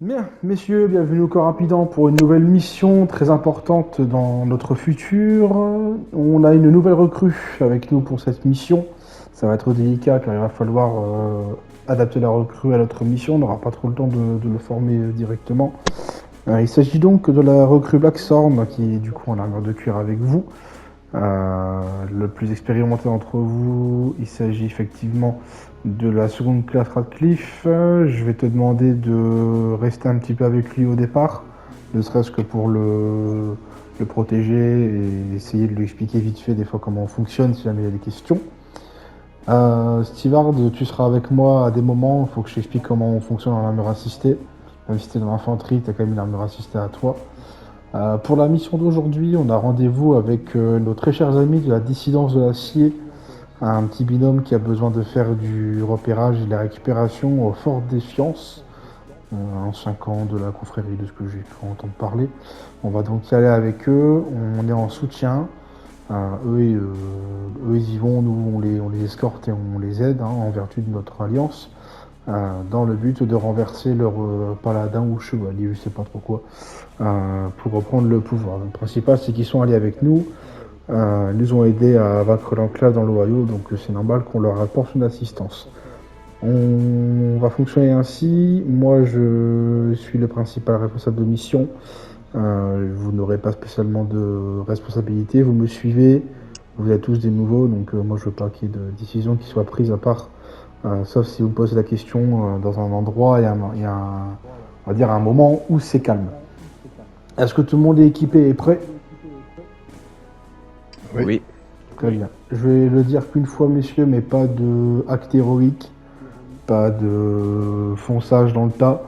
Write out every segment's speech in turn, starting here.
Bien, messieurs, bienvenue au Corps Rapidant pour une nouvelle mission très importante dans notre futur. On a une nouvelle recrue avec nous pour cette mission. Ça va être délicat car il va falloir adapter la recrue à notre mission. On n'aura pas trop le temps de le former directement. Il s'agit donc de la recrue Blackthorn qui est du coup en armure de cuir avec vous. Le plus expérimenté d'entre vous, il s'agit effectivement de la seconde classe Radcliffe. Je vais te demander de rester un petit peu avec lui au départ, ne serait-ce que pour le protéger et essayer de lui expliquer vite fait des fois comment on fonctionne si jamais il y a des questions. Stivard, tu seras avec moi à des moments, il faut que je t'explique comment on fonctionne en armure assistée. Même si t'es dans l'infanterie, t'as quand même une armure assistée à toi. Pour la mission d'aujourd'hui, on a rendez-vous avec nos très chers amis de la dissidence de l'acier, un petit binôme qui a besoin de faire du repérage et de la récupération au Fort Défiance, ancien camp de la confrérie de ce que j'ai pu entendre parler. On va donc y aller avec eux, on est en soutien. Eux, ils y vont, nous on les escorte et on les aide en vertu de notre alliance. Dans le but de renverser leur paladin ou chevalier, je sais pas trop quoi, pour reprendre le pouvoir. Le principal, c'est qu'ils sont alliés avec nous. Ils nous ont aidés à vaincre l'enclave dans l'Ohio, donc c'est normal qu'on leur apporte une assistance. On va fonctionner ainsi. Moi, je suis le principal responsable de mission. Vous n'aurez pas spécialement de responsabilité. Vous me suivez. Vous êtes tous des nouveaux, donc moi, je veux pas qu'il y ait de décision qui soit prise à part. Sauf si vous me posez la question dans un endroit, on va dire un moment où c'est calme. Est-ce que tout le monde est équipé et prêt? Oui. Oui, Très bien. Je vais le dire qu'une fois, messieurs, mais pas de acte héroïque, pas de fonçage dans le tas.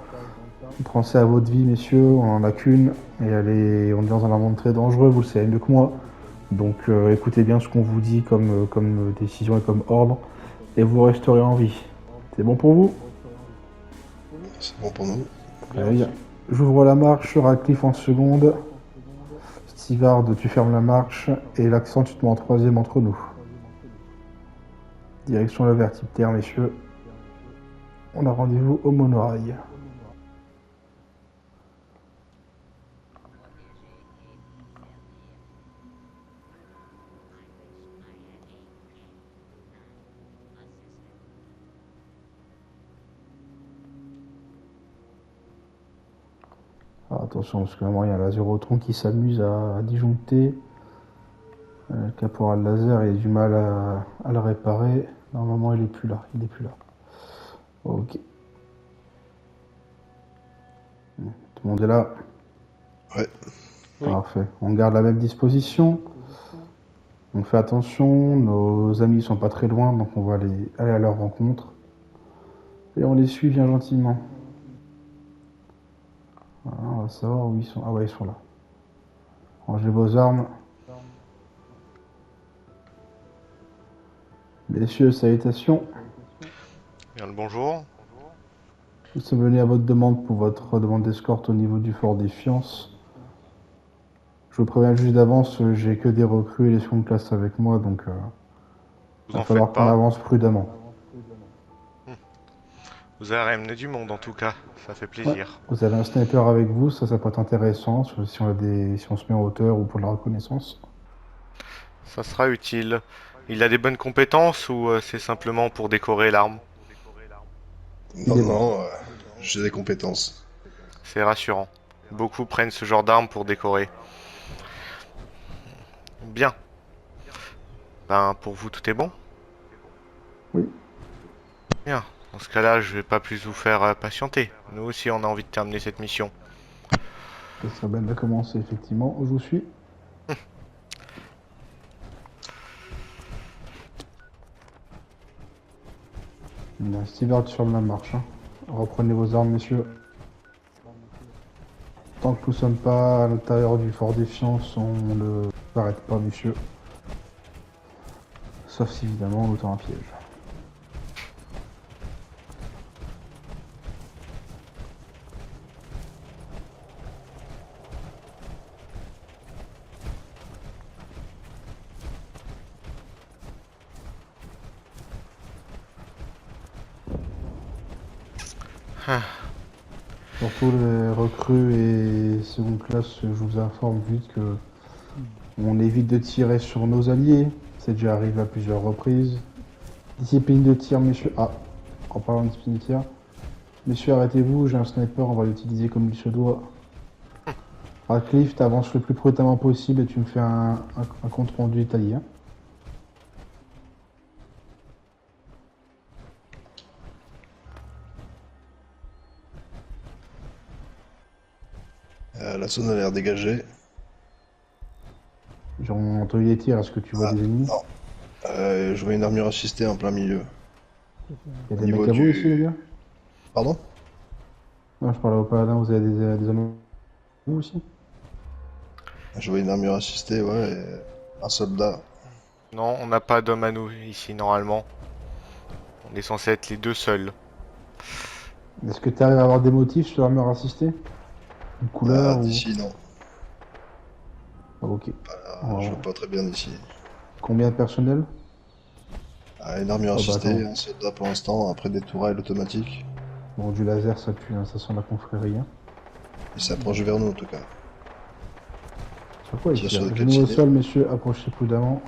Pensez à votre vie, messieurs, on en a qu'une, et on est dans un monde très dangereux, vous le savez mieux que moi. Donc écoutez bien ce qu'on vous dit comme décision et comme ordre, et vous resterez en vie. C'est bon pour vous? C'est bon pour nous. Très bien. J'ouvre la marche, Radcliffe en seconde. Stivard, tu fermes la marche, et l'accent, tu te mets en troisième entre nous. Direction le vertiptère, messieurs. On a rendez-vous au monorail. Alors, attention, parce que vraiment, il y a la Zérotron qui s'amuse à disjoncter. Le caporal laser, il a du mal à le réparer. Normalement, il est plus là. Il est plus là. Ok. Tout le monde est là. Ouais. Oui. Parfait. On garde la même disposition. On fait attention. Nos amis sont pas très loin, donc on va aller à leur rencontre. Et on les suit bien gentiment. Voilà, on va savoir où ils sont. Ah ouais, ils sont là. Rangez vos armes. Messieurs, salutations. Bien le bonjour. Nous sommes venus à votre demande pour votre demande d'escorte au niveau du Fort Défiance. Je vous préviens juste d'avance, j'ai que des recrues et les secondes classes avec moi, donc Vous va en falloir faites qu'on pas. avance prudemment. Vous avez ramené du monde en tout cas. Ça fait Ouais. plaisir. Vous avez un sniper avec vous, ça peut être intéressant si on se met en hauteur ou pour la reconnaissance. Ça sera utile. Il a des bonnes compétences ou c'est simplement pour décorer l'arme? Il Non, est bon. non, j'ai des compétences. C'est rassurant. Beaucoup prennent ce genre d'arme pour décorer. Bien. Ben pour vous tout est bon? Oui, Bien. Dans ce cas-là, je vais pas plus vous faire patienter. Nous aussi on a envie de terminer cette mission. ça serait bien de commencer, effectivement. Je vous suis. Bien, Steve, sur la marche. Reprenez vos armes, messieurs. Tant que nous ne sommes pas à l'intérieur du Fort Défiance, on ne s'arrête pas, messieurs. Sauf si, évidemment, on tend un piège. Surtout les recrues et seconde classe, je vous informe vite que on évite de tirer sur nos alliés. C'est déjà arrivé à plusieurs reprises. Discipline de tir, messieurs. Ah, en parlant de discipline de tir. Messieurs, arrêtez-vous, j'ai un sniper, on va l'utiliser comme il se doit. Radcliffe, t'avances le plus prudemment possible et tu me fais un compte rendu italien. La zone a l'air dégagée. J'ai entendu les tirs, est-ce que tu vois Ah, des ennemis? non. Je vois une armure assistée en plein milieu. Il y a Au des niveau mecs à vous du... ici, les gars? Pardon? Non, je parlais au paladin, vous avez des hommes à vous aussi? Je vois une armure assistée, ouais, et un soldat. Non, on n'a pas d'homme à nous ici normalement. On est censé être les deux seuls. Est-ce que tu arrives à avoir des motifs sur l'armure assistée? Une couleur ou... D'ici, non. Ah, ok. Je Oh. vois pas très bien d'ici. Combien de personnel? Une armure Oh bah assistée, attends. un soldat pour l'instant, après des tourelles automatiques. Bon, du laser, ça pue, hein, ça sent la confrérie. Hein. Il s'approche vers nous en tout cas. Sur quoi il Tire tire? sur le Genoux au calciné. sol, messieurs, approchez prudemment.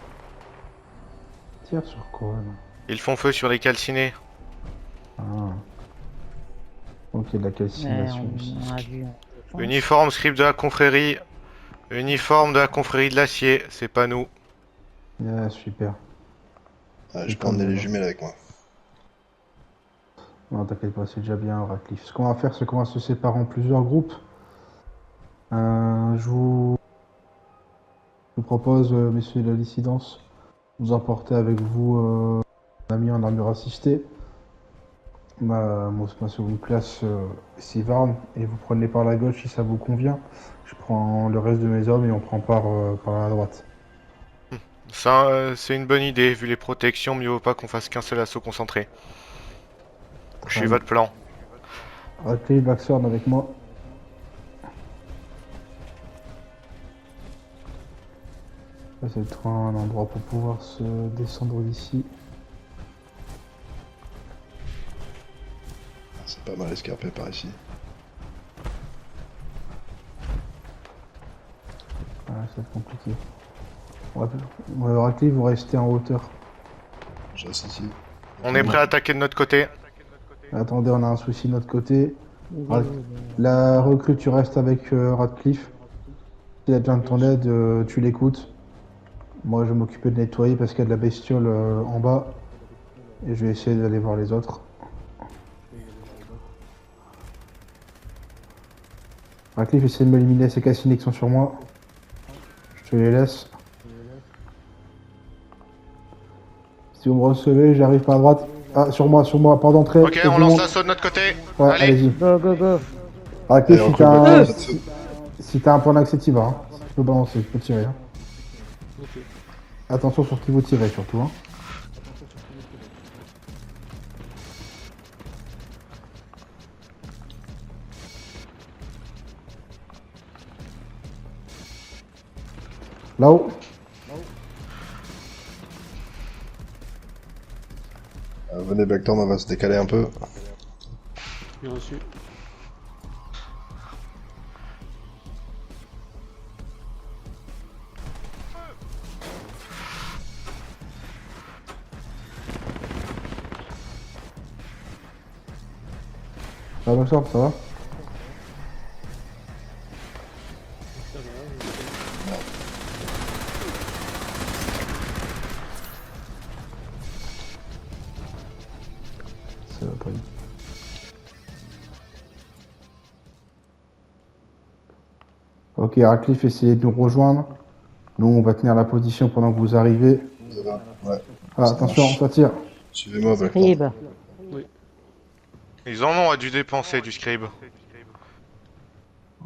Tire sur quoi, là? Ils font feu sur les calcinés. Ah. Ok, de la Mais calcination ici. on a vu. Uniforme, scribe de la confrérie. Uniforme de la confrérie de l'acier. C'est pas nous. Yeah, super. Je peux emmener les jumelles avec moi. Non, t'inquiète pas, c'est déjà bien, Radcliffe. Ce qu'on va faire, c'est qu'on va se séparer en plusieurs groupes. Je vous propose, messieurs de la dissidence, vous emporter avec vous un ami en armure assistée. Ma seconde classe, c'est Varne, et vous prenez par la gauche si ça vous convient. Je prends le reste de mes hommes et on prend par la droite. Ça, c'est une bonne idée. Vu les protections, mieux vaut pas qu'on fasse qu'un seul assaut concentré. Je suis bien. votre plan. Radcliffe, Blackthorn avec moi. Là, c'est le train, un endroit pour pouvoir se descendre d'ici. C'est pas mal escarpé par ici. Ouais, ça va être compliqué. Radcliffe, vous restez en hauteur. Je reste ici. On est prêt à attaquer de notre côté. Attendez, on a un souci de notre côté. Il est où, La recrue, tu restes avec Radcliffe. S'il a besoin de ton aide, tu l'écoutes. Moi, je vais m'occuper de nettoyer parce qu'il y a de la bestiole en bas. Et je vais essayer d'aller voir les autres. Radcliffe, essaie de m'éliminer ces cassinés qui sont sur moi. Je te les laisse. Si vous me recevez, j'arrive par droite. Ah, sur moi, porte d'entrée. Ok, on lance l'assaut de notre côté. Ouais, Allez. allez-y. Go, go, go. Radcliffe, Allez, si t'as recrue, un... pas de feu. Si t'as un point d'accès, t'y vas. Hein. Tu peux balancer, tu peux tirer. Hein. Attention sur qui vous tirez, surtout. Hein. Là-haut. Venez Blackthorn, on va se décaler un peu. Bien reçu. Ça va, ça va? Ça va pas. Ok, Radcliffe, essayez de nous rejoindre. Nous, on va tenir la position pendant que vous arrivez. Ça va. Ouais. Ah, Ça attention, marche. ça tire. Suivez-moi Blackthorn. Scribe. Ils en ont à dû dépenser du scribe.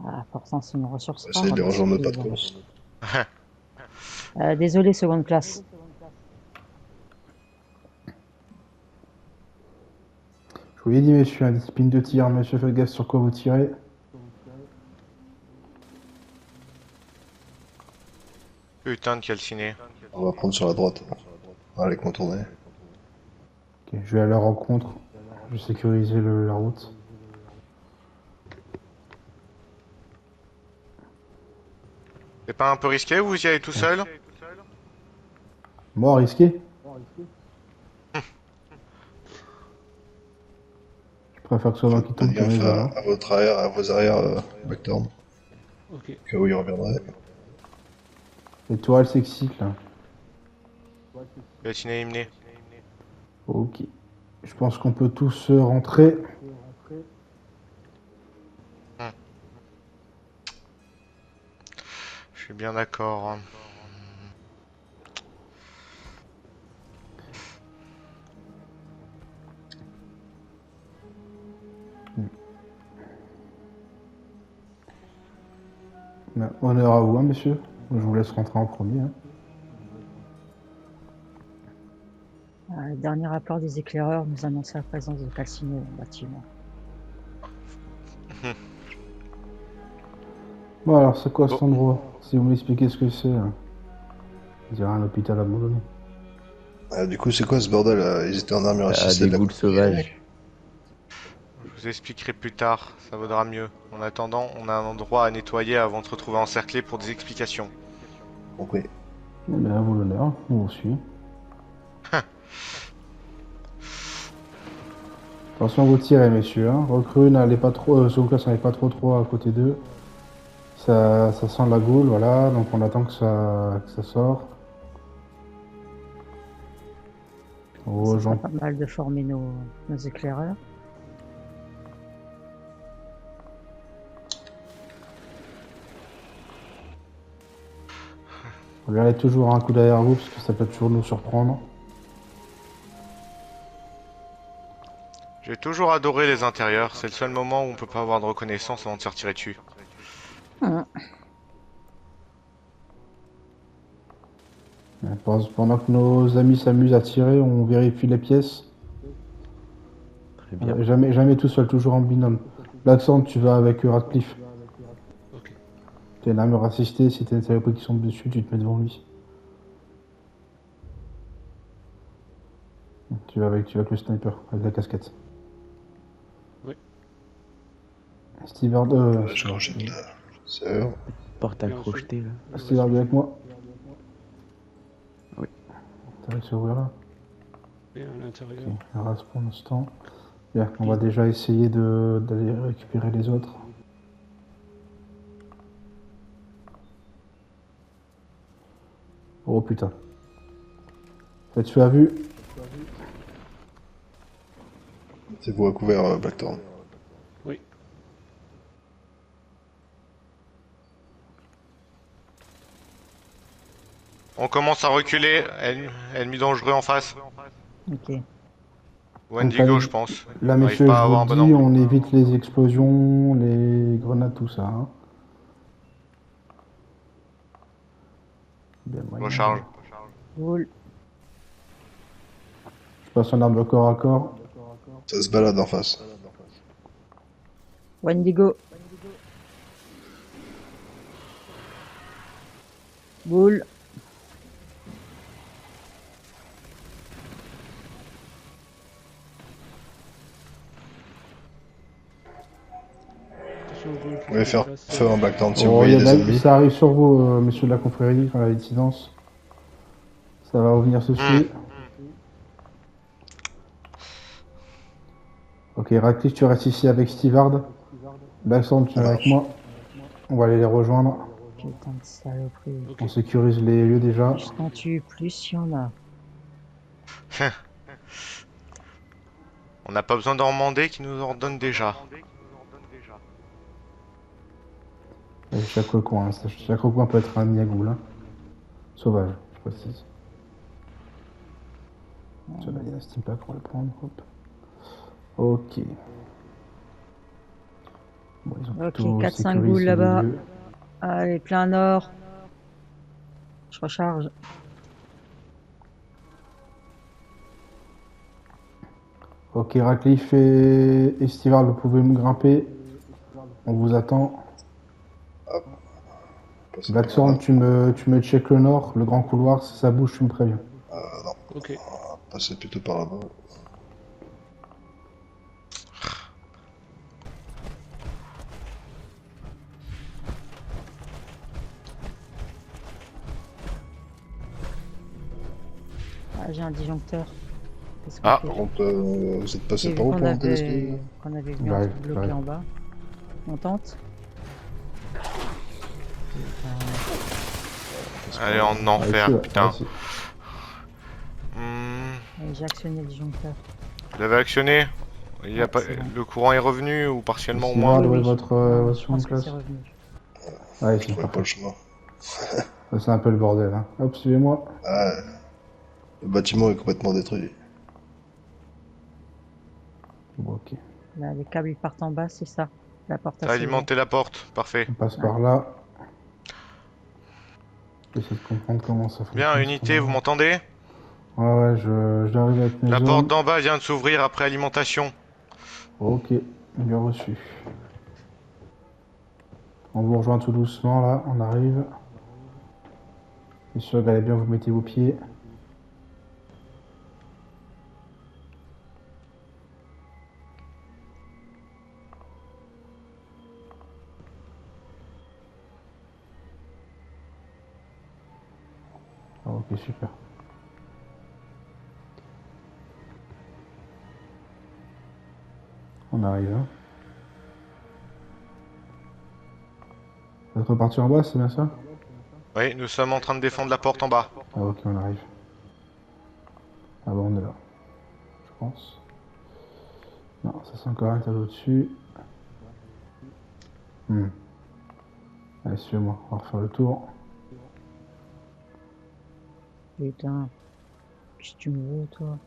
Ah, pourtant, c'est une ressource On va essayer de les rare, le rejoindre de pas de scribe. course. Désolé, seconde classe. Je vous l'ai dit, messieurs, une discipline de tir. Monsieur, faites gaffe sur quoi vous tirez. Putain de calciné. On va prendre sur la droite. On va les contourner. Ok, je vais à leur rencontre. Je vais sécuriser la route. C'est pas un peu risqué, vous y allez tout seul? Moi, risqué. Je préfère que ce soit moi qui Faites tombe que mes gaffe hommes. à votre arrière, à vos arrières, Blackthorn. Ok. Au cas où il reviendrait. Les tourelles s'excitent là. Gatine éliminé. Ok. Je pense qu'on peut tous rentrer. Je suis bien d'accord. Honneur à vous, hein, messieurs. Je vous laisse rentrer en premier. Hein. Le dernier rapport des éclaireurs nous annonçait la présence de calcinés au bâtiment. Bon, alors, c'est quoi cet Bon. endroit? Si vous m'expliquez ce que c'est. Hein. On dirait un hôpital abandonné. Du coup, c'est quoi ce bordel là? Ils étaient en armure assistée Des de la ghouls sauvages. Je vous expliquerai plus tard, ça vaudra mieux. En attendant, on a un endroit à nettoyer avant de se retrouver encerclé pour des explications. Compris. Eh bien, à vous l'honneur. On vous suit. Attention, vous tirez, messieurs. Hein. Recrue, n'allez pas trop. Sous-classe, n'allez pas trop à côté d'eux. Ça sent la goule, voilà. Donc, on attend que ça sort. Oh, Ça j'en serait pas mal de former nos éclaireurs. Regardez toujours un coup derrière vous parce que ça peut toujours nous surprendre. J'ai toujours adoré les intérieurs, c'est le seul moment où on peut pas avoir de reconnaissance avant de se retirer dessus. Pendant que nos amis s'amusent à tirer, on vérifie les pièces. Très bien. Jamais tout seul, toujours en binôme. L'accent, tu vas avec Radcliffe. Ok. T'es une armure assistée, si t'as des saloperies qui sont dessus, tu te mets devant lui. Tu vas avec le sniper, avec la casquette. Oui. Steward, Je rejette là. C'est Porte à Bien crocheter là. Steward avec moi. Oui. T'arrives à s'ouvrir là. Et à l'intérieur. Ok, on reste pour l'instant. Bien, on va déjà essayer d'aller récupérer les autres. Oh putain. Tu as vu? vous à couvert, Blackthorn. Oui. On commence à reculer, ennemi dangereux en face. Ok. Wendigo, je pense. Là, On n'arrive messieurs, pas à je avoir un vous bon dis, angle. on évite les explosions, les grenades, tout ça. Hein. Bien, moyen. Recharge. Cool. Je passe en arme de corps à corps. Ça se balade en face. Wendigo. Boule. Attention aux ghouls qui Vous voulez se faire déplacent. feu en Blackthorn si vous Oh, voyez des y a ennemis. ça arrive sur vous, messieurs de la confrérie, enfin, la dissidence. Ça va revenir ceci. Ok, Radcliffe, tu restes ici avec Steward. Blackthorn, tu Ça es avec marche. moi. On va aller les rejoindre. Putain de saloperie. Ok. On sécurise les lieux déjà. Plus t'en tues, plus il y en a. On n'a pas besoin d'en demander qui nous ordonne déjà. Et chaque coin, hein. Chaque coin peut être un niagoul. Hein. Sauvage, je précise. Ça va, il y a un steampack, on va le prendre. Hop. Ok. Bon, ils ont Ok, plutôt 4-5 sécurisé ghouls les là-bas. lieux. Allez, plein nord. Je recharge. Ok, Radcliffe et Steward, vous pouvez me grimper. On vous attend. Blackthorn, tu me check le nord, le grand couloir. Si ça bouge, tu me préviens. Ok. Passez plutôt par là-bas. j'ai un disjoncteur. Qu'est-ce qu'on Ah. fait? Par contre, vous êtes passé J'ai par vu où qu'on pour monter avait... l'escalier? qu'on avait venu Bah, un truc bloqué bah. en bas. On tente? Allez, en enfer, Ici, ouais, putain. ici. J'ai actionné le disjoncteur. Vous l'avez actionné? Il y a Ouais, pas... c'est bon. Le courant est revenu ou partiellement au Ici, moins? voir Oui, oui. votre Non, votre je chemin de pense que c'est place. revenu. Ouais, Je c'est trouvais pas parfait. le chemin. C'est un peu le bordel. Hein. Hop, suivez-moi. Ah, le bâtiment est complètement détruit. Bon, ok. Là, les câbles ils partent en bas, c'est ça. La porte à T'as s'ouvrir. alimenté la porte, parfait. On passe Ouais. par là. J'essaie de comprendre comment ça fonctionne. Bien, ce unité, vous qu'on a. m'entendez? Ouais, je j'arrive avec mes La hommes. porte d'en bas vient de s'ouvrir après alimentation. Ok, bien reçu. On vous rejoint tout doucement là, on arrive. Bien sûr, regardez bien, vous mettez vos pieds. Ah, ok, super. On arrive. Hein. Vous êtes reparti en bas, c'est bien ça? Oui, nous sommes en train de défendre la porte en bas. Ah ok, on arrive. Ah bon, on est là. Je pense. Non, ça c'est encore un tableau dessus. Allez, suivez-moi, on va refaire le tour. Putain. Qu'est-ce que tu me veux, toi?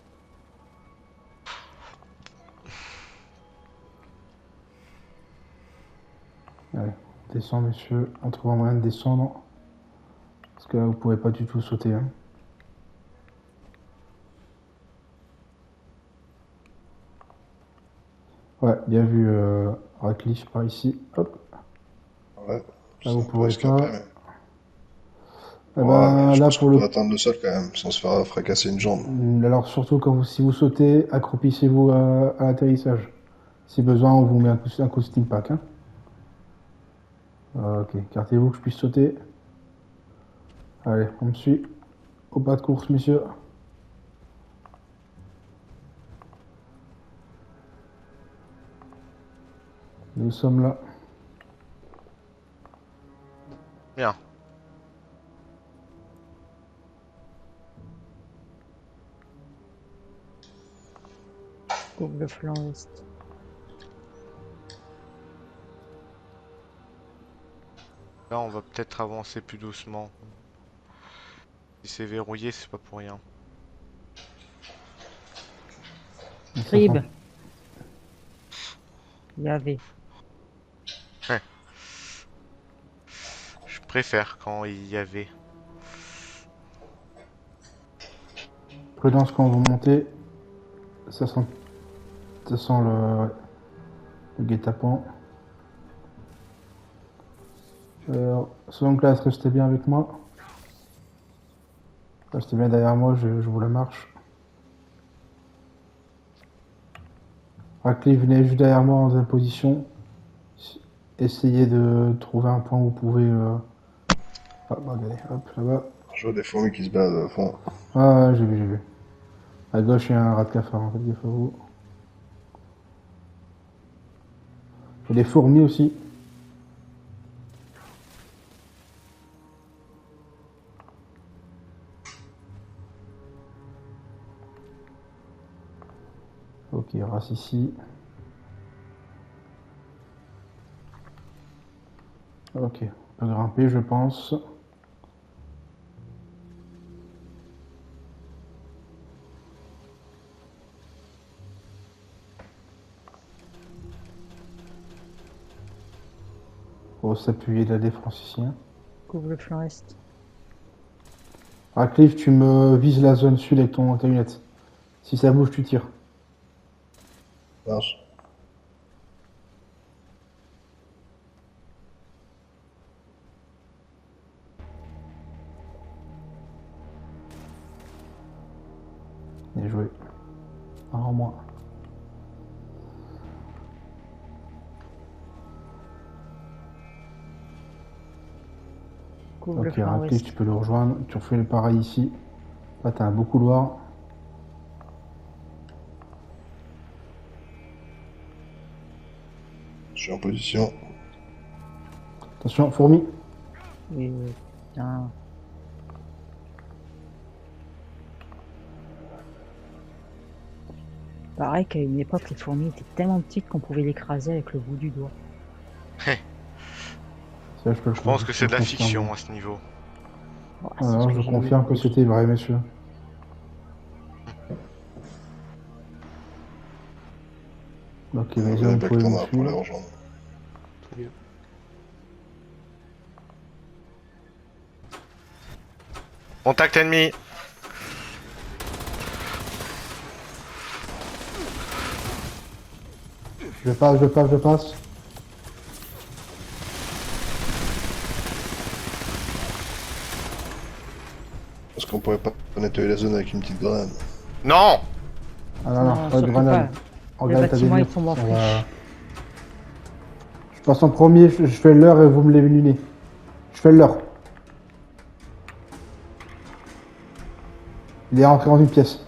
Allez, on descend, messieurs. On trouve un moyen de descendre. Parce que là, vous pouvez pas du tout sauter. Hein. Ouais, bien vu, Radcliffe par ici. Hop. Ouais. Là, vous C'est un peu pourrez risqué pas. après, mais... Eh Ouais, ben, je là, pense pour qu'on le peut atteindre le sol quand même, sans se faire fracasser une jambe. Alors surtout quand si vous sautez, accroupissez-vous à l'atterrissage. Si besoin, on vous met un coup de steam pack. Hein. Ok, écartez-vous que je puisse sauter. Allez, on me suit. Au pas de course, messieurs. Nous sommes là. Bien. Couvre le flanc ouest. Là, on va peut-être avancer plus doucement. Si c'est verrouillé, c'est pas pour rien. Rib. Il y avait. Je préfère quand il y avait. Prudence quand vous montez. Ça sent le guet-apens. Selon classe, restez bien avec moi. Restez bien derrière moi, je vous la marche. Radcliffe, venez juste derrière moi en deuxième position. Essayez de trouver un point où vous pouvez... Ah, bah, regardez, hop, là-bas. Je vois des fourmis qui se baladent à fond. Ah, ouais, j'ai vu. À gauche, il y a un rat de cafard, en fait, gaffe à vous. Il y a des fourmis aussi. Ok, race ici. Ok, on peut grimper, je pense. Faut s'appuyer de la défense ici. Hein. Couvre le flanc est. Radcliffe, tu me vises la zone sud avec ta lunette. Si ça bouge, tu tires. Marche. Bien joué. Un en moins. Couvre le Ok, flanc Radcliffe, ouest. tu peux le rejoindre. Tu refais le pareil ici. Là, t'as un beau couloir. suis en position. Attention, fourmi. Et putain. Pareil qu'à une époque, les fourmis étaient tellement petites qu'on pouvait l'écraser avec le bout du doigt. Ça, Je pense que c'est de la confirme. fiction à ce niveau. Bon, c'est Alors, ce que je j'ai confirme vu. que c'était vrai, messieurs. Ok, On vas-y, va vous pas pouvez le me temps pour les suivre. rejoindre. Très bien. Contact ennemi. Je passe, je passe, je passe. Est-ce qu'on pourrait pas nettoyer la zone avec une petite grenade? Non. Ah non, non, Non, pas de surtout grenade. pas. Regarde ta bâtiment, délire. il tombe en Ça va. friche. Je passe en premier, je fais l'heure et vous me l'éliminez. Je fais l'heure. Il est rentré dans une pièce.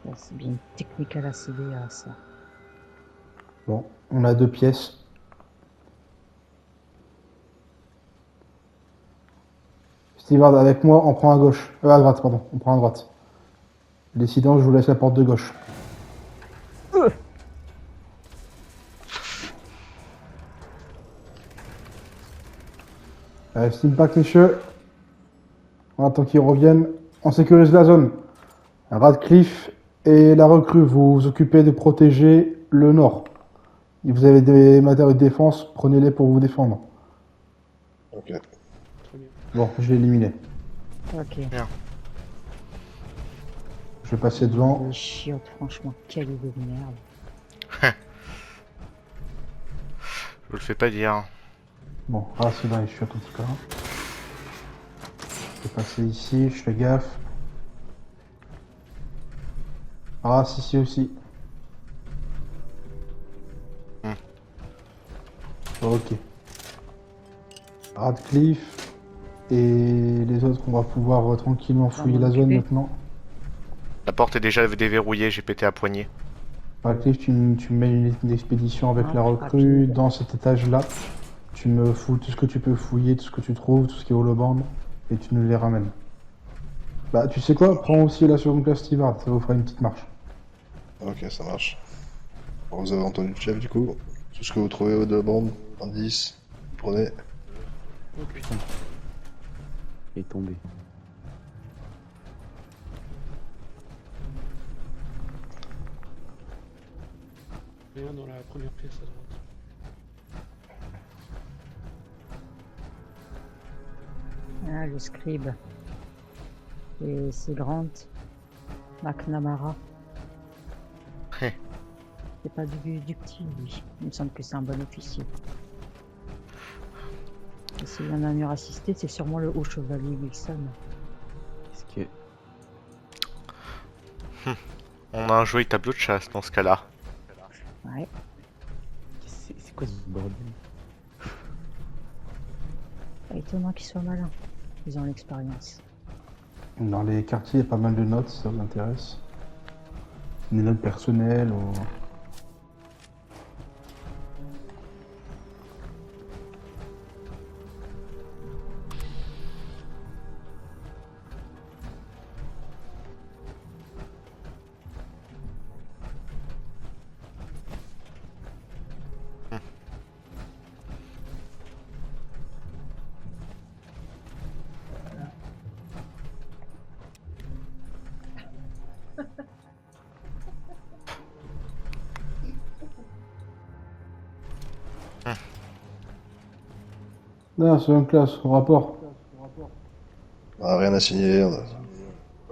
Ça, c'est bien une technique à la CDA, ça. Bon, on a 2 pièces. Stevard, avec moi, on prend à gauche. À droite, pardon. On prend à droite. Décidant, je vous laisse la porte de gauche. Steampack, messieurs. On attend qu'ils reviennent. On sécurise la zone. Radcliffe et la recrue, vous vous occupez de protéger le nord. Et vous avez des matériaux de défense, prenez-les pour vous défendre. Ok. Très bien. Bon, je l'ai éliminé. Ok. Je vais passer devant. Le chiotte, franchement, quelle idée de merde. Je vous le fais pas dire. Bon, c'est dans les chiottes en tout cas. Je vais passer ici, je fais gaffe. Ici aussi. Ok. Radcliffe et les autres, on va pouvoir tranquillement fouiller la zone m'occuper. maintenant. La porte est déjà déverrouillée, j'ai pété à poignée. Radcliffe, tu me mets une expédition avec la recrue rapide. dans cet étage-là. Tu me fous tout ce que tu peux fouiller, tout ce que tu trouves, tout ce qui est holoband, et tu nous les ramènes. Bah, tu sais quoi? Prends aussi la seconde classe Stevard, ça vous fera une petite marche. Ok, ça marche. Bon, vous avez entendu le chef du coup. Tout ce que vous trouvez au de la bande, indice, prenez. Ok. Il est tombé. Rien dans la première pièce à droite. Ah, le scribe. Et c'est Grant. McNamara. Hé. C'est pas du petit, lui. Il me semble que c'est un bon officier. Et s'il y en a un mur assisté, c'est sûrement le haut chevalier Wilson. Qu'est-ce que. On a un joli tableau de chasse dans ce cas-là. Ouais. C'est quoi ce bordel? Pas étonnant qu'ils soient malins. Ils ont l'expérience. Dans les quartiers, il y a pas mal de notes, si ça vous intéresse. Des notes personnelles ou... Non, c'est une classe, au rapport. Rien à signaler.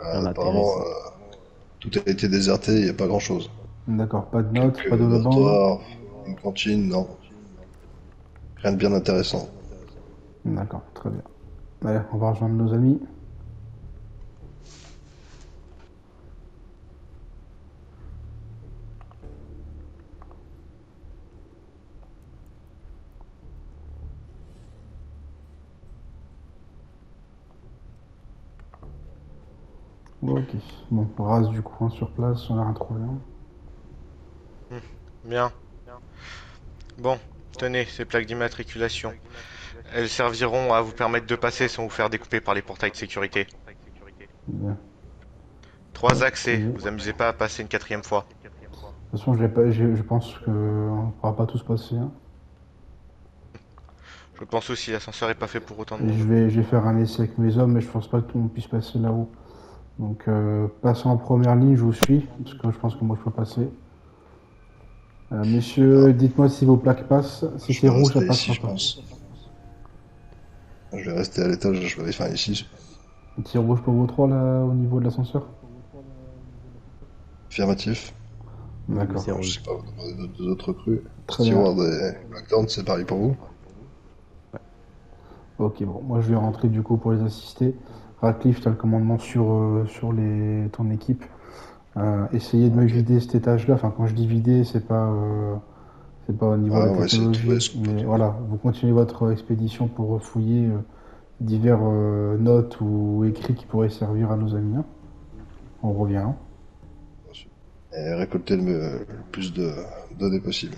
Un Apparemment, intéressant. tout a été déserté, il n'y a pas grand chose. D'accord, pas de notes, Quelques pas de bande. dortoirs, une cantine, non. Rien de bien intéressant. D'accord, très bien. Allez, on va rejoindre nos amis. Ok, bon, race du coin sur place, on a rien trouvé. Bien. Bon, tenez, ces plaques d'immatriculation. Elles serviront à vous permettre de passer sans vous faire découper par les portails de sécurité. Bien. 3 accès, Oui. vous amusez pas à passer une 4e fois. De toute façon, je pense qu'on ne pourra pas tous passer. Hein. Je pense aussi, l'ascenseur est pas fait pour autant de Et monde. je vais faire un essai avec mes hommes, mais je pense pas que tout le monde puisse passer là-haut. Donc, passez en première ligne, je vous suis, parce que je pense que moi je peux passer. Messieurs, dites-moi si vos plaques passent. Si Je c'est vais rouge, ça rester passera ici, je pas. pense. Je vais rester à l'étage, je vais faire ici. C'est rouge pour vous trois là au niveau de l'ascenseur? Affirmatif. D'accord. C'est Je rouge. sais pas, vous demandez deux autres recrues. Très bien. Steward et Blackthorn, c'est pareil pour vous. Ok, bon, moi je vais rentrer du coup pour les assister. Radcliffe, tu as le commandement sur ton équipe. Essayez de me vider cet étage-là. Enfin, quand je dis vider, c'est pas au niveau Ouais, de on la va essayer de trouver technologie. ce qu'on peut Mais trouver. voilà, vous continuez votre expédition pour fouiller divers notes ou écrits qui pourraient servir à nos amis. Hein. On revient. Hein. Et récolter le plus de données possible.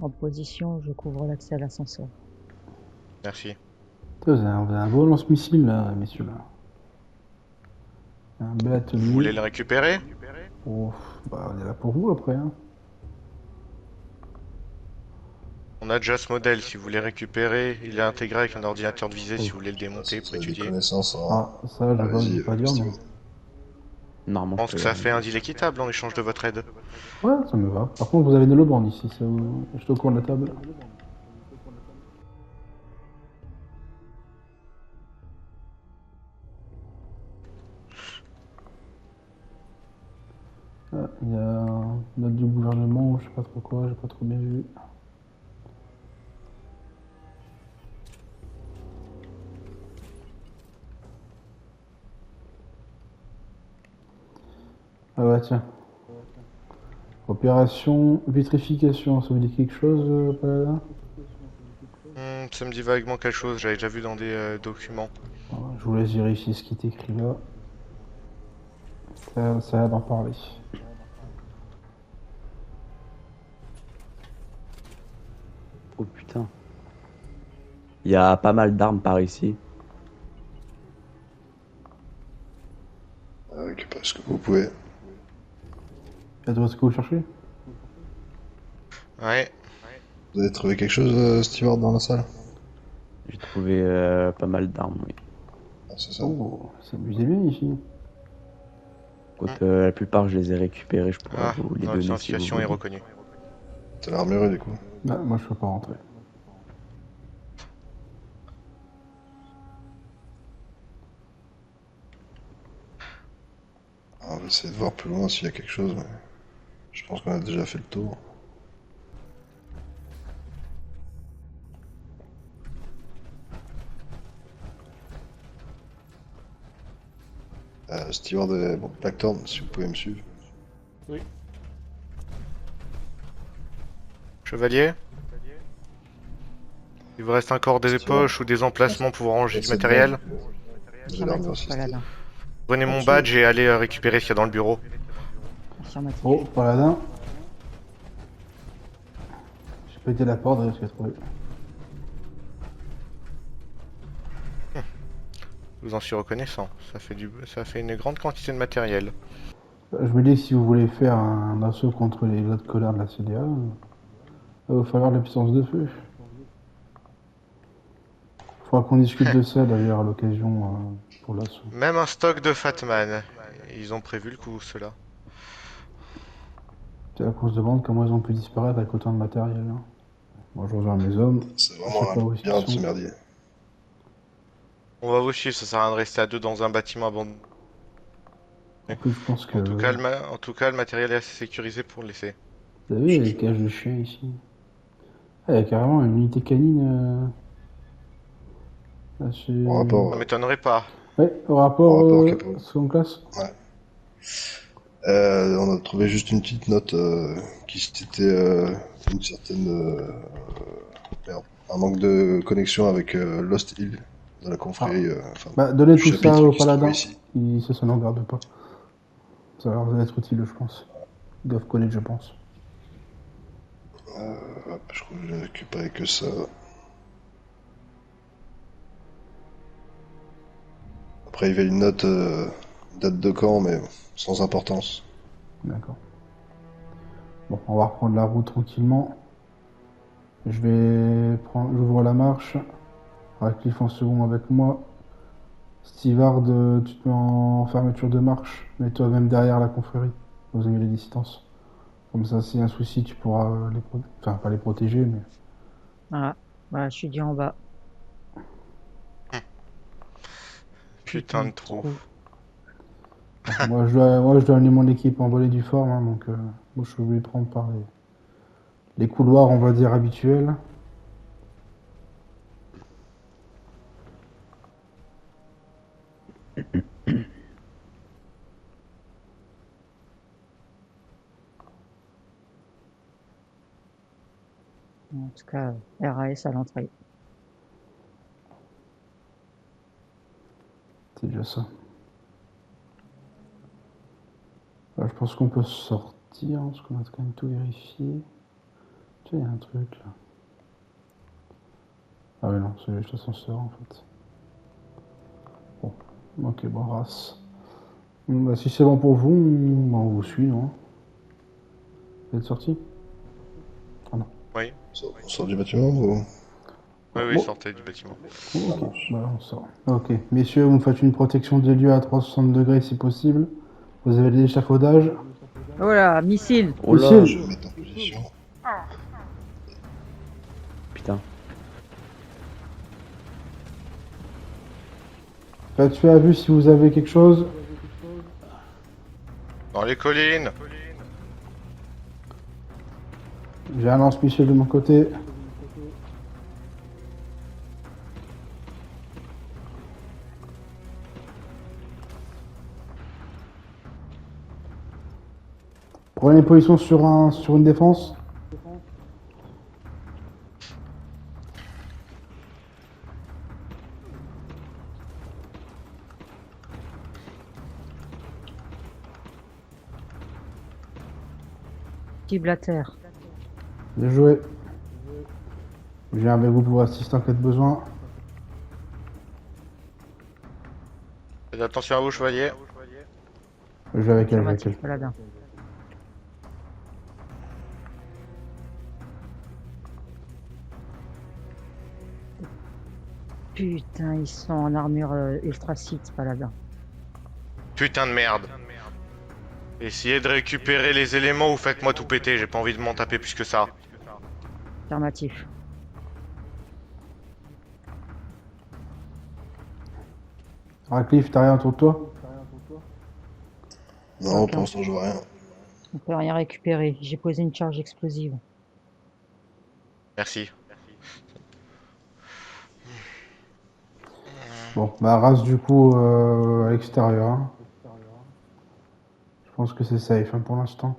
En position, je couvre l'accès à l'ascenseur. Merci. Vous avez un beau lance-missile là, messieurs là. Un bel atelier. Vous voulez le récupérer? Oh, bah, on est là pour vous après. Hein. On a déjà ce modèle, si vous voulez récupérer, il est intégré avec un ordinateur de visée si vous voulez le démonter pour Si vous avez des étudier. connaissances en... Ah, ça, je Allez-y, vais pas dire non. Steward. Normalement, Je pense je que peux ça fait un deal équitable en échange de votre aide. Ouais, ça me va. Par contre, vous avez de l'eau ici. Je suis au coin de la table. Ah, il y a une note du gouvernement ou je sais pas trop quoi, j'ai pas trop bien vu. Ah ouais, tiens. Opération vitrification, ça vous dit quelque chose, Paladin? Ça me dit vaguement quelque chose, j'avais déjà vu dans des documents. Je vous laisse vérifier ce qui est écrit là. Ça a d'en parler. Oh putain. Il y a pas mal d'armes par ici. Récupérez ce que vous pouvez. Faites-moi ce que vous cherchez. Ouais, Vous avez trouvé quelque chose, Steward, dans la salle? J'ai trouvé pas mal d'armes, oui. Ah, c'est ça. Oh, ça amusez bien ici. Quoique la plupart, je les ai récupérés, je pourrais vous les donner si vous l'identification est voulez. reconnue. C'est l'armurerie, du coup. Bah, moi je peux pas rentrer. On va essayer de voir plus loin s'il y a quelque chose, mais je pense qu'on a déjà fait le tour. Steward et Blackthorn, si vous pouvez me suivre. Oui. Chevalier? Il vous reste encore des poches ou des emplacements pour ranger du Essayez de matériel? voir, vous allez me Affirmatif, assister. Paladin. Prenez mon Absolument. badge et allez récupérer ce qu'il y a dans le bureau. Affirmatif. Oh, Paladin. J'ai pété la porte, je l'ai trouvé. Je vous en suis reconnaissant. Ça fait une grande quantité de matériel. Je me dis que si vous voulez faire un assaut contre les autres colères de la CDA, il va vous falloir de la puissance de feu. Il faudra qu'on discute de ça d'ailleurs à l'occasion pour l'assaut. Même un stock de Fatman. Ils ont prévu le coup, ceux-là. C'est à cause de demande comment ils ont pu disparaître avec autant de matériel. Hein. Moi je rejoins mes hommes. C'est Je sais vraiment pas un où ils bien de sont. ce merdier. On va vous suivre, ça sert à rien de rester à deux dans un bâtiment abandonné. En plus, je pense que. En tout cas, le matériel est assez sécurisé pour le laisser. Vous avez les cages de chiens ici. Ah, il y a carrément une unité canine. Assez... En rapport, Ça m'étonnerait pas. Ouais, au rapport, Au rapport Capot. seconde classe. on a trouvé juste une petite note qui s'était une certaine merde, un manque de connexion avec Lost Hill de la confrérie. Enfin, Bah, donnez du tout chapitre ça au qui se trouve paladin. ici. Ça ne nous regarde pas. Ça va leur être utile, je pense. Ils doivent connaître, je pense. Hop, je crois que je n'ai récupéré que ça. Après, il y avait une note date de camp, mais sans importance. D'accord. Bon, on va reprendre la route tranquillement. J'ouvre la marche. Radcliffe en second avec moi. Stevard, tu te mets en fermeture de marche. Mets-toi même derrière la confrérie. Vous avez les distances. Comme ça, s'il y a un souci, tu pourras enfin, pas les protéger, mais... Voilà. Voilà, je suis dit en bas. Putain de trou. Moi, je dois amener mon équipe en volée du fort, hein, donc moi, je vais prendre par les couloirs, on va dire, habituels. En tout cas, RAS à l'entrée. C'est déjà ça. Je pense qu'on peut sortir, parce qu'on a quand même tout vérifié. Tu sais, il y a un truc là. Ah ouais, non, c'est juste l'ascenseur en fait. Bon, ok, bon, race. Bah, si c'est bon pour vous, on vous suit, non? Vous êtes sortis? Oui, On sort du bâtiment ou... oui, Bon. sortez du bâtiment. Ok, bah on sort. Ok, messieurs, vous me faites une protection des lieux à 360 degrés si possible. Vous avez l'échafaudage. Voilà, missile. Oh là, Missile. Je vais me mettre en position. putain. Faites à vue si vous avez quelque chose. Dans les collines. J'ai un lance-missile de mon côté. Prenez position sur une défense. Cible à terre. Bien joué. Je viens avec vous pour assister en cas de besoin. Faites attention à vous, chevalier. Je vais avec elle, je vais avec Affirmatif, elle. paladin. Putain, ils sont en armure ultracite, paladin. Putain de merde. Essayez de récupérer les éléments ou faites-moi tout péter, j'ai pas envie de m'en taper plus que ça. Affirmatif. Radcliffe, t'as rien autour de toi? Non, Ok. pour l'instant, je vois rien. On peut rien récupérer. J'ai posé une charge explosive. Merci. Bon, bah race du coup à l'extérieur. Hein. Je pense que c'est safe hein, pour l'instant.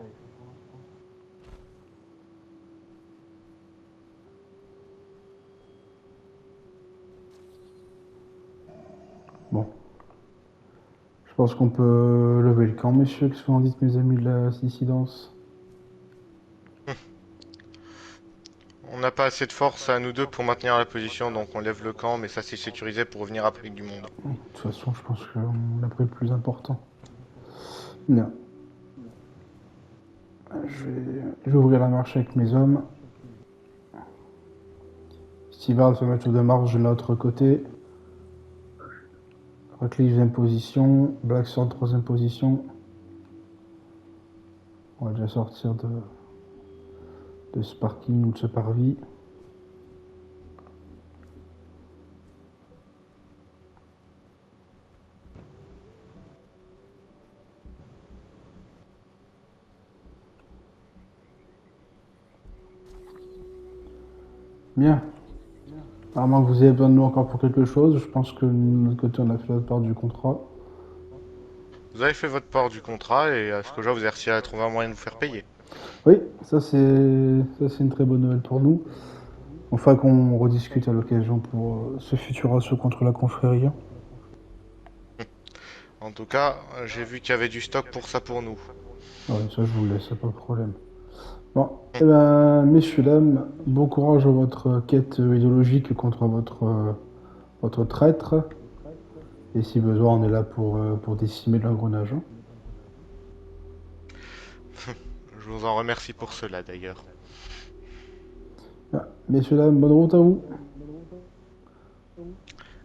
Bon. Je pense qu'on peut lever le camp, messieurs. Qu'est-ce que vous en dites, mes amis de la dissidence? On n'a pas assez de force à nous deux pour maintenir la position, donc on lève le camp, mais ça c'est sécurisé pour revenir après du monde. De toute façon, je pense qu'on a pris le plus important. Bien. Je vais ouvrir la marche avec mes hommes. Stevard se mettre de marche de l'autre côté. Radcliffe, deuxième position. Blacksword, troisième position. On va déjà sortir de ce parking ou de ce parvis. Bien. À moins que vous ayez besoin de nous encore pour quelque chose, je pense que de notre côté on a fait notre part du contrat. Vous avez fait votre part du contrat et à ce que je vois, vous avez réussi à trouver un moyen de vous faire payer. Oui, ça c'est une très bonne nouvelle pour nous. Enfin qu'on rediscute à l'occasion pour ce futur assaut contre la confrérie. En tout cas, j'ai vu qu'il y avait du stock pour ça pour nous. Ouais, ça je vous le laisse, pas de problème. Bon, eh ben, messieurs, dames, bon courage à votre quête idéologique contre votre traître. Et si besoin, on est là pour décimer l'engrenage. Hein. Je vous en remercie pour cela d'ailleurs. Ah, messieurs, dames, bonne route à vous.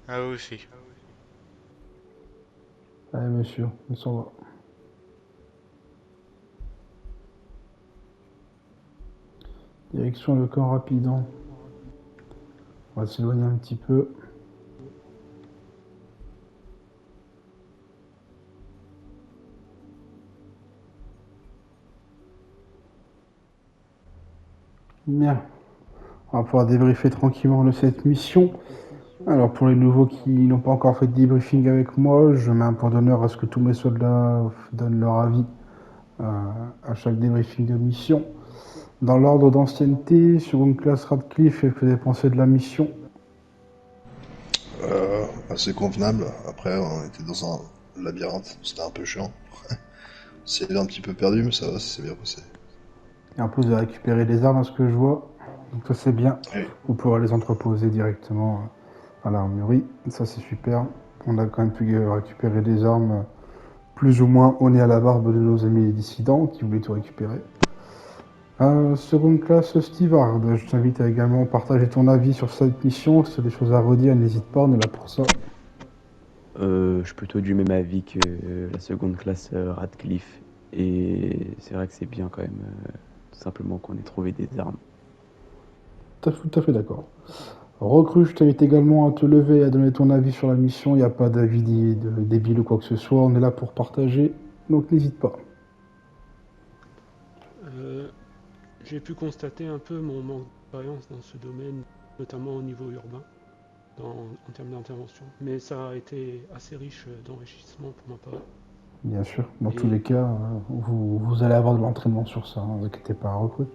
À vous aussi. Allez, monsieur, on s'en va. Direction le camp Rapidant. On va s'éloigner un petit peu. Bien. On va pouvoir débriefer tranquillement de cette mission. Alors pour les nouveaux qui n'ont pas encore fait de débriefing avec moi, je mets un point d'honneur à ce que tous mes soldats donnent leur avis à chaque débriefing de mission. Dans l'ordre d'ancienneté, sur une classe Radcliffe, elle faisait penser de la mission. Assez convenable. Après, on était dans un labyrinthe, c'était un peu chiant. C'est un petit peu perdu, mais ça va, ça s'est bien passé. Et en plus de récupérer des armes à ce que je vois, donc ça c'est bien. Oui. Vous pourrez les entreposer directement à l'armurerie, ça c'est super. On a quand même pu récupérer des armes plus ou moins au nez à la barbe de nos amis les dissidents qui voulaient tout récupérer. Seconde classe Stevard, je t'invite à également partager ton avis sur cette mission. Si tu as des choses à redire, n'hésite pas, on est là pour ça. Je suis plutôt du même avis que la seconde classe Radcliffe. Et c'est vrai que c'est bien quand même, tout simplement qu'on ait trouvé des armes. Tout à fait d'accord. Recrue, je t'invite également à te lever et à donner ton avis sur la mission. Il n'y a pas d'avis débile ou quoi que ce soit. On est là pour partager, donc n'hésite pas. J'ai pu constater un peu mon manque d'expérience dans ce domaine, notamment au niveau urbain, en termes d'intervention. Mais ça a été assez riche d'enrichissement pour ma part. Bien sûr, dans Et- tous les cas, vous allez avoir de l'entraînement sur ça, ne vous inquiétez pas, recrue.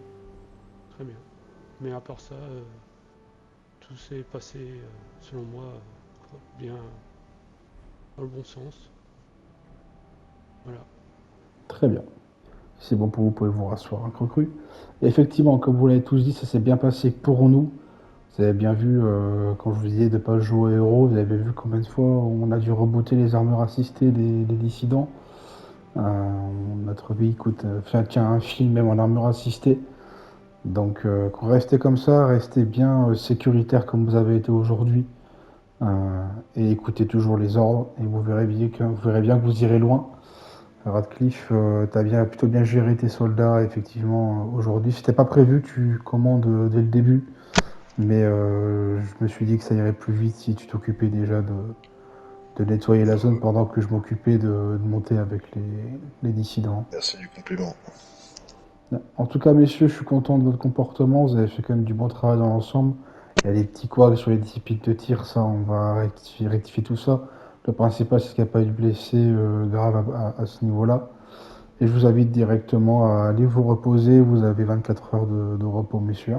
Très bien. Mais à part ça, tout s'est passé, selon moi, bien dans le bon sens. Voilà. Très bien. Si c'est bon pour vous, vous pouvez vous rasseoir, hein, recrue. Et effectivement, comme vous l'avez tous dit, ça s'est bien passé pour nous. Vous avez bien vu, quand je vous disais de ne pas jouer héros, vous avez bien vu combien de fois on a dû rebooter les armures assistées des dissidents. Notre vie tient un film même en armure assistée. Donc restez comme ça, restez bien sécuritaire comme vous avez été aujourd'hui. Et écoutez toujours les ordres et vous verrez bien que vous irez loin. Radcliffe, tu as plutôt bien géré tes soldats, effectivement, aujourd'hui. C'était pas prévu, tu commandes dès le début. Mais je me suis dit que ça irait plus vite si tu t'occupais déjà de nettoyer la zone pendant que je m'occupais de monter avec les dissidents. Merci du compliment. En tout cas, messieurs, je suis content de votre comportement. Vous avez fait quand même du bon travail dans l'ensemble. Il y a des petits couacs sur les disciplines de tir, ça, on va rectifier tout ça. Le principal, c'est qu'il n'y a pas eu de blessés graves à ce niveau-là. Et je vous invite directement à aller vous reposer. Vous avez 24 heures de repos, messieurs.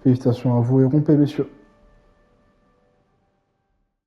Félicitations à vous et rompez, messieurs.